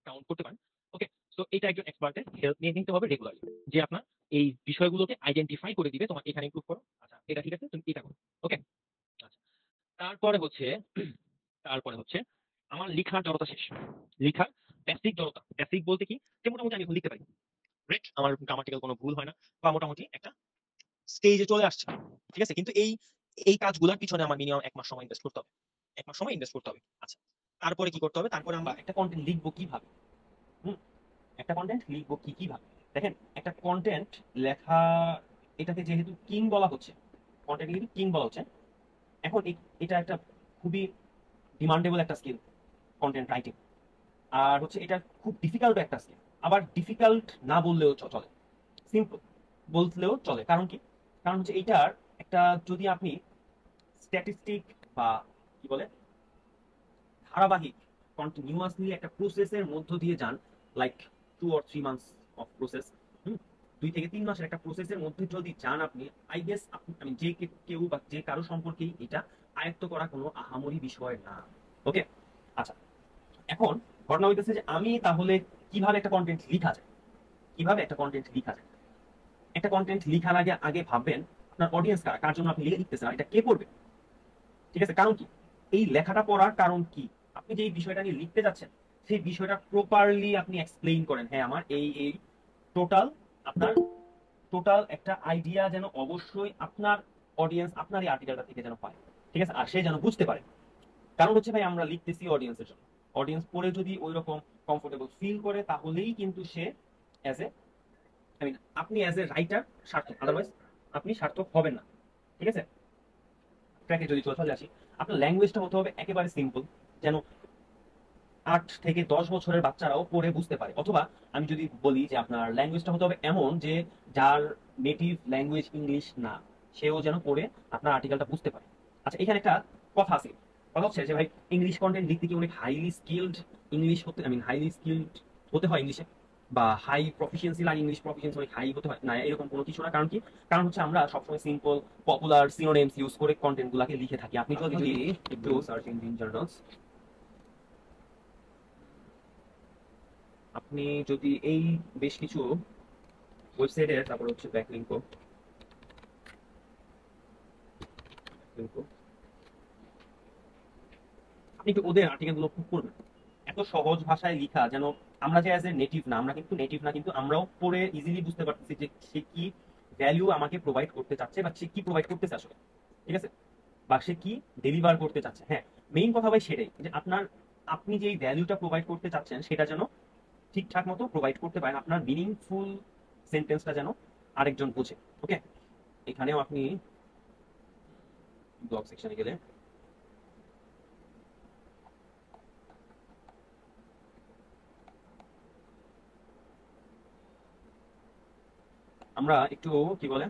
কাউন্ট করতে পারেন। ওকে, সো এটা একজন এক্সপার্টের হেল্প নিয়ে নিতে হবে রেগুলারলি, যে আপনার এই বিষয়গুলোকে আইডেন্টিফাই করে দিবে, তোমার এখানে ইমপ্রুভ করো, আচ্ছা এটা ঠিক আছে, তুমি এটা করো। ওকে, আচ্ছা। তারপরে হচ্ছে তারপরে হচ্ছে আমার লিখার জড়তা শেষ। লিখার বেসিক জড়তা, বেসিক বলতে কি, যে মোটামুটি আমি এখন লিখতে পারি, রাইট? আমার গ্রামাটিক্যাল কোনো ভুল হয় না, বা মোটামুটি একটা স্টেজে চলে আসছে, ঠিক আছে? কিন্তু এই এই কাজগুলোর পিছনে আমার মিনিমাম 1 মাস সময় ইনভেস্ট করতে হবে, 1 মাস সময় ইনভেস্ট করতে হবে। আচ্ছা, তারপরে কি করতে হবে? তারপরে বা আমরা একটা কন্টেন্ট লিখবো কিভাবে? হুম, একটা কন্টেন্ট লিখবো কিভাবে? দেখেন, একটা কন্টেন্ট লেখা, এটাকে যেহেতু কিং বলা হচ্ছে, কন্টেন্ট কিন্তু কিং বলা হচ্ছে, এখন এটা একটা খুবই ডিমান্ডেবল একটা স্কিল, কন্টেন্ট রাইটিং। আর হচ্ছে এটা খুব ডিফিকাল্ট একটা স্কিল। আবার ডিফিকাল্ট না বললেও চলে, সিম্পল বললেও চলে। কারণ কি? কারণ হচ্ছে এইটার একটা, যদি আপনি স্ট্যাটিস্টিক বা কি বলে ধারাবাহিক কন্টিনিউয়াসলি একটা প্রসেসের মধ্য দিয়ে যান, like 2 or 3 months of process, 2 থেকে 3 মাসের একটা প্রসেসের মধ্যে যদি যান আপনি, আই গেস আপনি, আমি যে কেউ বা যে কারো সম্পর্কেই এটা আয়ত্ত করা কোনো আহামরি বিষয় না। ওকে, আচ্ছা। এখন ঘটনা হইতেছে যে আমি তাহলে কিভাবে একটা কন্টেন্ট লিখা যায়, কিভাবে একটা কন্টেন্ট লিখা যায়? একটা কন্টেন্ট লিখার আগে আগে ভাববেন আপনার অডিয়েন্স কারা, কার জন্য আপনি লিখতেছেন, আর এটা কে পড়বে, ঠিক আছে? কারণ কি? এই লেখাটা পড়ার কারণ কি? আপনি যে বিষয়টা নিয়ে লিখতে যাচ্ছেন সেই বিষয়টা প্রপারলি আপনি এক্সপ্লেইন করেন, হ্যাঁ আমার এই টোটাল, আপনার টোটাল একটা আইডিয়া যেন অবশ্যই আপনার অডিয়েন্স আপনার এই আর্টিকেলটা থেকে যেন পায়, ঠিক আছে? আর সে যেন বুঝতে পারে। কারণ হচ্ছে ভাই আমরা লিখতেছি অডিয়েন্সের জন্য, অডিয়েন্স পড়ে যদি ওই রকম কমফোর্টেবল ফিল করে তাহলেই কিন্তু সে অ্যাজ এ, আই মিন আপনি অ্যাজ এ রাইটার সার্থক, আদারওয়াইজ আপনি সার্থক হবেন না, ঠিক আছে? ট্র্যাকে যদি চলে আসি, আপনার ল্যাঙ্গুয়েজটা হতে হবে একেবারে সিম্পল, যেন 8 থেকে 10 বছরের বাচ্চারাও পড়ে বুঝতে পারে। অথবা আমি যদি বলি যে আপনার ল্যাঙ্গুয়েজটা হতে হবে এমন যে যার নেটিভ ল্যাঙ্গুয়েজ ইংলিশ না, সেও যেন পড়ে আপনার আর্টিকেলটা বুঝতে পারে। আচ্ছা, এখানে একটা কথা আছে, কথা হচ্ছে যে ভাই ইংলিশ কন্টেন্ট লিখতে কি অনেক হাইলি স্কিলড ইংলিশ হতে, আই মিন হাইলি স্কিলড হতে হয় ইংলিশে, বা হাই প্রফিসিয়েন্সি লাগে, ইংলিশ প্রফিসিয়েন্সি অনেক হাই হতে হয় না, এরকম কোনো কিছু না। কারণ কি? কারণ হচ্ছে আমরা সবসময় সিম্পল পপুলার সিনোনিমস ইউজ করে কন্টেন্ট গুলাকে লিখে থাকি। আপনি যদি একটু সার্চ ইঞ্জিন জার্নালস, আপনি যদি এই বেশ কিছু ওয়েবসাইটের, তারপর হচ্ছে ব্যাকলিংক, আপনি একটু ওদের আর্টিকেল গুলো পড়বেন। এত সহজ ভাষায় লিখা, যেন আমরা যে অ্যাজ এ নেটিভ না, আমরা কিন্তু নেটিভ না, কিন্তু আমরাও পড়ে ইজিলি বুঝতে পারতেছি যে সে কি ভ্যালু আমাকে প্রোভাইড করতে চাচ্ছে, বা সে কি প্রোভাইড করতেছে আসলে, ঠিক আছে, বা সে কি ডেলিভার করতে চাচ্ছে। হ্যাঁ, মেইন কথা ভাই সেটাই, যে আপনি যে ভ্যালুটা প্রোভাইড করতে চাচ্ছেন সেটা যেন ঠিকঠাক মতো প্রোভাইড করতে পারেন, আপনার মিনিংফুল সেন্টেন্সটা যেন আরেকজন বোঝে। ওকে, এখানেও আপনি ব্লগ সেকশনে গেলে আমরা একটু কি বলে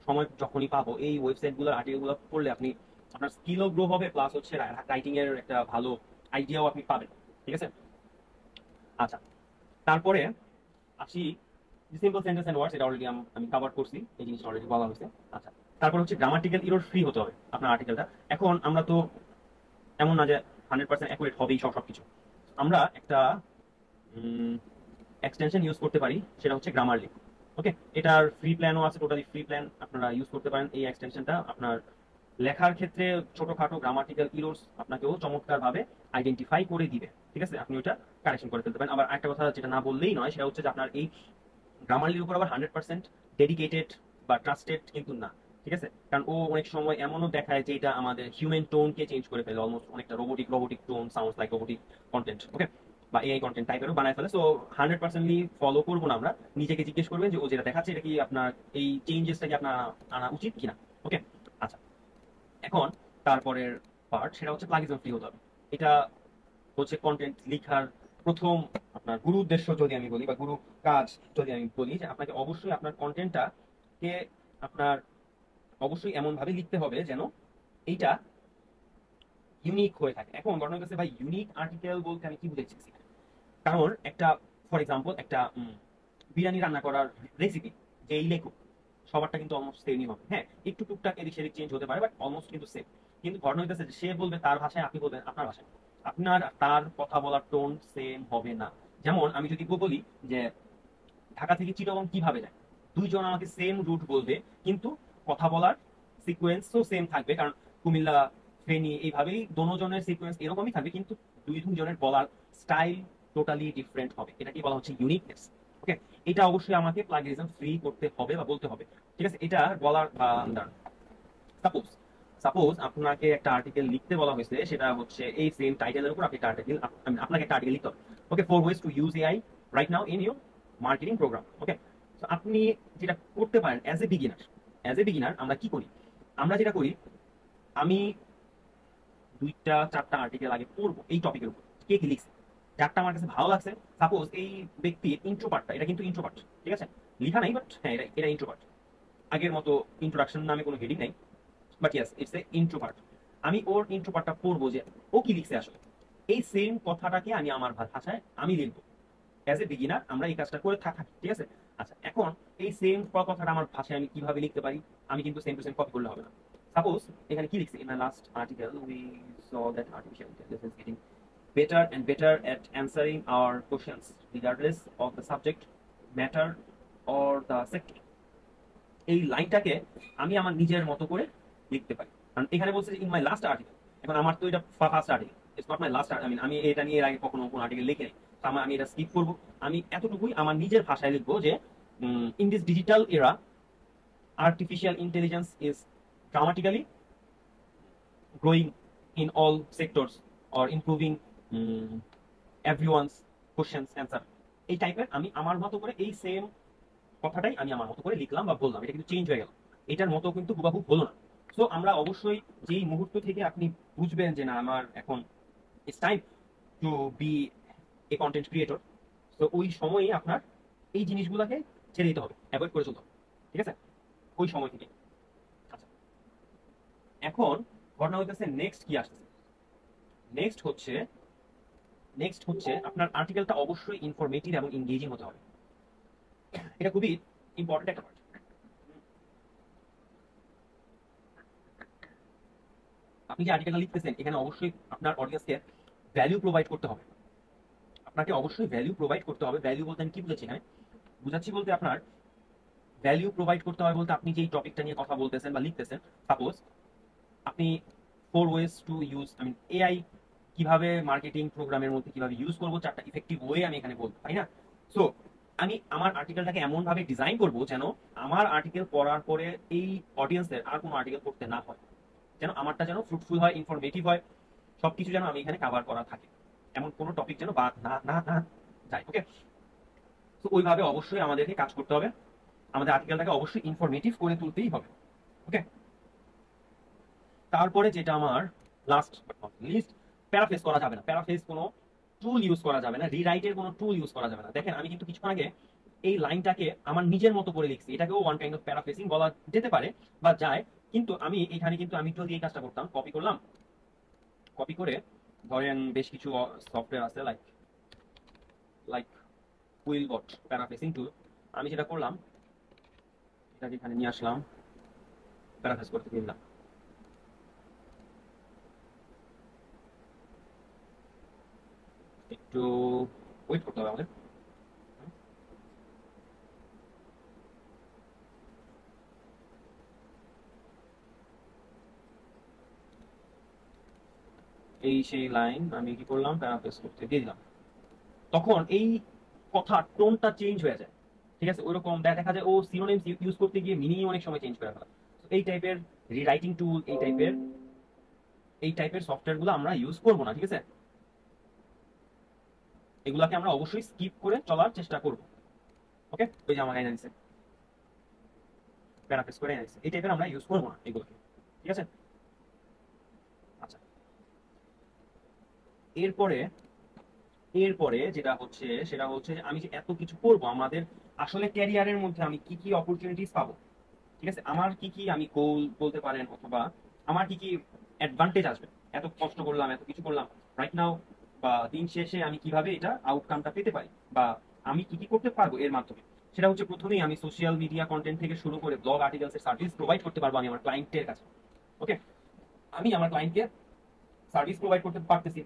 সময় যখনই পাবো এই ওয়েবসাইট গুলো আর্টিকেল গুলো পড়লে আপনি আপনার স্কিলও গ্রো হবে, প্লাস হচ্ছে রাইটিং এর একটা ভালো আইডিয়াও আপনি পাবেন, ঠিক আছে। আচ্ছা, তারপরে আসি সিম্পল সেন্টেন্স এন্ড ওয়ার্ডস, এটা অলরেডি আমি কভার করছি, এই জিনিসটা অলরেডি বলা হয়েছে। আচ্ছা, তারপর হচ্ছে গ্রামাটিক্যাল এরর ফ্রি হতে হবে আপনার আর্টিকেলটা। এখন আমরা তো এমন না যে 100% অ্যাকুরেট হবেই সবকিছু। আমরা একটা এক্সটেনশন ইউজ করতে পারি, সেটা হচ্ছে গ্রামারলি। ওকে, এটার ফ্রি প্ল্যানও আছে, টোটালি ফ্রি প্ল্যান, আপনারা ইউজ করতে পারেন এই এক্সটেনশনটা আপনার লেখার ক্ষেত্রে। ছোটখাটো গ্রামাটিক্যাল ইরোর্স আপনাকেও চমৎকার ভাবে আইডেন্টিফাই করে দিবে, ঠিক আছে, আপনি ওটা কারেকশন করে ফেলতে পারেন। আবার একটা কথা যেটা না বললেই নয়, সেটা হচ্ছে যে আপনার এই গ্রামারলির উপর আবার 100% ডেডিকেটেড বা ট্রাস্টেড কিন্তু না, ঠিক আছে, কারণ ও অনেক সময় এমনও দেখায় যে এটা আমাদের হিউম্যান টোনকে চেঞ্জ করে ফেলে, অলমোস্ট অনেকটা robotic tone, sounds like robotic content. Okay, বা এআই কন্টেন্ট টাইপেরও বানায় ফেলে। সো 100%লি ফলো করবো না আমরা, নিজেকে জিজ্ঞেস করবেন যে ও যেটা দেখাচ্ছে এটা কি আপনার এই চেঞ্জেসটা কি আপনার আনা উচিত কিনা। ওকে, আচ্ছা, এখন তারপরের পার্ট সেটা হচ্ছে প্লাগিজম ফ্রি হতে হবে। এটা হচ্ছে কন্টেন্ট লেখার প্রথম আপনার গুরু উদ্দেশ্য যদি আমি বলি, বা গুরু কাজ যদি আমি বলি, যে আপনাকে অবশ্যই আপনার কন্টেন্টটা কে আপনার অবশ্যই এমন ভাবে লিখতে হবে যেন এইটা ইউনিক হয়ে থাকে। এখন ঘটনা কাছে ভাই, ইউনিক আর্টিকেল বলতে আমি কি বুঝাচ্ছি, কারণ একটা ফর এক্সাম্পল একটা বিরিয়ানি রান্না করার রেসিপি যেই লেখক, সবারটা কিন্তু অলমোস্ট সেমই হবে। হ্যাঁ, একটু টুকটাক এদিক সেদিক চেঞ্জ হতে পারে, বাট অলমোস্ট কিন্তু সেম। কিন্তু ঘটনা হইতেছে যে সে বলবে তার ভাষায়, আপনি বলবেন আপনার ভাষায়, আপনার তার কথা বলার টোন সেম হবে না। যেমন আমি যদি বলি যে ঢাকা থেকে চিটাগং কিভাবে যায়, দুইজন আমাকে সেম রুট বলবে, কিন্তু কথা বলার সিকোয়েন্সও সেম থাকবে, কারণ কুমিল্লা, ফেনী, এইভাবেই দোনোজনের সিকোয়েন্স এরকমই থাকবে, কিন্তু দুইজনের বলার স্টাইল টোটালি ডিফারেন্ট হবে। এটা কি বলা হচ্ছে ইউনিকনেস। ওকে, এটা অবশ্যই আমাকে প্লাগিয়ারিজম ফ্রি করতে হবে বা বলতে হবে, ঠিক আছে। এটা বলার বা সাপোজ সাপোজ আপনাকে একটা আর্টিকেল লিখতে বলা হয়েছে, সেটা হচ্ছে এই সেম টাইটেলের উপর আপনি একটা আর্টিকেল, আপনাকে একটা আর্টিকেল লিখতে হবে। Okay, 4 ways to use AI right now in your marketing program. Okay, তো আপনি যেটা করতে পারেন অ্যাজ এ বিগিনার আমরা কি করি, আমরা যেটা করি, আমি 2টা 4টা আর্টিকেল আগে পড়বো এই টপিকের উপর, কে কি লিখছে, যারটা আমার কাছে ভালো লাগছে। সাপোজ এই ব্যক্তির ইন্ট্রো পার্টটা, এটা কিন্তু ইন্ট্রো পার্ট, ঠিক আছে, লিখা নাই, বাট হ্যাঁ এটা ইন্ট্রো পার্ট। আগের মতো ইন্ট্রোডাকশন নামে কোনো হেডিং নাই, but yes it's a introvert. আমি ওর ইন্ট্রোপার্টটা পড়বো যে ও কি লিখছে আসলে, এই সেম কথাটাকে আমি আমার ভাষায় আমি লিখবো। অ্যাজ এ বিগিনার আমরা এই কাজটা করে থাকি, ঠিক আছে। আচ্ছা, এখন এই সেম কথাটা আমার ভাষায় আমি কিভাবে লিখতে পারি, আমি কিন্তু সেম টু সেম কপি করলে হবে না। সাপোজ এখানে কি লিখছে, in my last article we saw that artificial intelligence is getting better and better at answering our questions regardless of the subject matter or the sector। এই লাইনটাকে আমি আমার নিজের মতো করে লিখতে পারি, কারণ এখানে বলছে ইন মাই লাস্ট আর্টিকেল। এখন আমার তো এটা first article, it's not my last article, আমি এটা নিয়ে এর আগে কখনো কোনো আর্টিকেল লিখি নাই। তো আমি এটা স্কিপ করবো, আমি এতটুকুই আমার নিজের ভাষায় লিখবো যে ইন দিস ডিজিটাল এরা artificial intelligence is dramatically growing in all sectors or improving um, everyone's questions answer। এই টাইপের আমি আমার মতো করে এই সেম কথাটাই আমি আমার মতো করে লিখলাম বা বললাম, এটা কিন্তু চেঞ্জ হয়ে গেল, এটার মতো কিন্তু হুবাহু হলো না। সো আমরা অবশ্যই যেই মুহূর্ত থেকে আপনি বুঝবেন যে না আমার এখন it's time to be a content creator, তো ওই সময়ই আপনার এই জিনিসগুলোকে ছেড়ে দিতে হবে, অ্যাভয়েড করে চলতে হবে, ঠিক আছে, ওই সময় থেকে। আচ্ছা, এখন ঘটনা হইতেছে নেক্সট কি আসতেছে, নেক্সট হচ্ছে নেক্সট হচ্ছে আপনার আর্টিকেলটা অবশ্যই ইনফরমেটিভ এবং এঙ্গেজিং হতে হবে। এটা খুবই ইম্পর্টেন্ট একটা পার্ট। আপনি যে আর্টিকেলটা লিখতেছেন এখানে অবশ্যই আপনার অডিয়েন্সকে ভ্যালু প্রোভাইড করতে হবে। আপনাকে অবশ্যই ভ্যালু প্রোভাইড করতে হবে। ভ্যালু বলতে আমি কি বুঝাচ্ছি এখানে? বুঝাচ্ছি বলতে আপনার ভ্যালু প্রোভাইড করতে হবে বলতে আপনি যেই টপিকটা নিয়ে কথা বলতেছেন বা লিখতেছেন, সাপোজ আপনি 4 ways to use, I mean AI কিভাবে মার্কেটিং প্রোগ্রামের মধ্যে কিভাবে ইউজ করবো, 4টা ইফেক্টিভ ওয়ে আমি এখানে বলবো, তাই না? সো আমি আমার আর্টিকেলটাকে এমন ভাবে ডিজাইন করব যেন আমার আর্টিকেল পড়ার পরে এই অডিয়েন্সের আর কোনো আর্টিকেল পড়তে না হয়, যেন আমারটা যেন ফ্রুটফুল হয়, ইনফরমেটিভ হয়, সবকিছু যেন আমি এখানে কাভার করা থাকে, এমন কোনো টপিক যেন বাদ না না না যায়। ওকে, তো ওইভাবে অবশ্যই আমাদেরকে কাজ করতে হবে, আমাদের আর্টিকেলটাকে অবশ্যই ইনফরমেটিভ করে তুলতেই হবে। ওকে, তারপরে যেটা আমার last but not list, paraphrase করা যাবে না। প্যারাফ্রেজ কোনো টুল ইউজ করা যাবে না, রিরাইটের কোনো টুল ইউজ করা যাবে না। দেখেন আমি কিন্তু কিছুক্ষণ আগে এই লাইনটাকে আমার নিজের মতো করে লিখছি, এটাকেও ওয়ান কাইন্ড অফ প্যারাফ্রেজিং বলা যেতে পারে বা যায়। কিন্তু আমি এখানে কিন্তু আমি যদি এই কাজটা করতাম, কপি করলাম, কপি করে ধরেন বেশ কিছু সফটওয়্যার আছে লাইক লাইক কুইলবট প্যারাফ্রেজিং টুল, আমি যেটা করলাম এটাকে এখানে নিয়ে আসলাম, প্যারাফ্রেজ করতে দিলাম, একটু ওয়েট করতে হবে আমাদের। এই সেই লাইন আমি কি করলাম, প্যারাফ্রেজ করতে দিয়ে দিলাম। তখন এই কথার টোনটা চেঞ্জ হয়ে যায়, ঠিক আছে? ওইরকম দেখা যায় ও সিনোনিমস ইউজ করতে গিয়ে মিনিং অনেক সময় চেঞ্জ করে ফেলা। এই টাইপের রিরাইটিং টুল, এই টাইপের সফটওয়্যার গুলো আমরা ইউজ করবো না, ঠিক আছে? এগুলাকে আমরা অবশ্যই স্কিপ করে চলার চেষ্টা করবো। ওকে, ওই যে আমার এনে দিচ্ছে, প্যারাফ্রেজ করে এনে দিচ্ছে, এই টাইপের আমরা ইউজ করবো না এগুলোকে, ঠিক আছে? আচ্ছা, এরপরে এরপরে যেটা হচ্ছে সেটা হচ্ছে যে আমি যে এত কিছু করবো, আমাদের আসলে ক্যারিয়ারের মধ্যে আমি কি কি অপরচুনিটিস পাবো, ঠিক আছে? আমার কি কি আমি গোল বলতে পারেন, অথবা আমার কি কি অ্যাডভান্টেজ আসবে, এত কষ্ট করলাম, এত কিছু করলাম রাইট নাও, বা দিন শেষে আমি কিভাবে এটা আউটকামটা পেতে পারি, বা আমি কি কি করতে পারবো এর মাধ্যমে। সেটা হচ্ছে প্রথমেই আমি সোশ্যাল মিডিয়া কন্টেন্ট থেকে শুরু করে ব্লগ আর্টিকেলস এর সার্ভিস প্রোভাইড করতে পারবো আমি আমার ক্লায়েন্টের কাছে। ওকে, আমি আমার ক্লায়েন্টকে সার্ভিস প্রোভাইড করতে পারতেছি,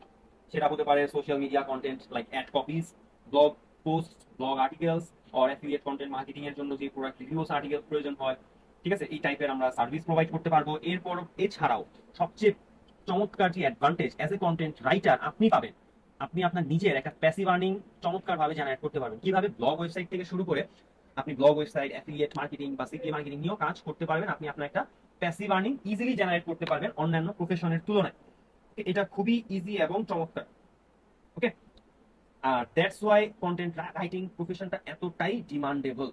সেটা হতে পারে social media content like ad copies, blog post, blog articles, or affiliate content marketing এর জন্য যে প্রোডাক্ট রিভিউস আর্টিকেল প্রয়োজন হয়, ঠিক আছে? এই টাইপের আমরা সার্ভিস প্রোভাইড করতে পারবো। এরপর এছাড়াও সবচেয়ে চমৎকার যে advantage as a content writer আপনি পাবেন, আপনি আপনার নিজের একটা প্যাসিভ আর্নিং চমৎকার ভাবে জেনারেট করতে পারবেন। কিভাবে? ব্লগ ওয়েবসাইট থেকে শুরু করে আপনি ব্লগ ওয়েবসাইট, অ্যাফিলিয়েট মার্কেটিং বা সিপিএ মার্কেটিং নিয়েও কাজ করতে পারবেন। আপনি আপনার একটা প্যাসিভ আর্নিং ইজিলি জেনারেট করতে পারবেন অন্যান্য প্রফেশনের তুলনায়। এটা খুবই ইজি এবং চমৎকার। ওকে, আর দ্যাটস ওয়াই কন্টেন্ট রাইটিং প্রফেশনটা এতটাই ডিমান্ডেবল।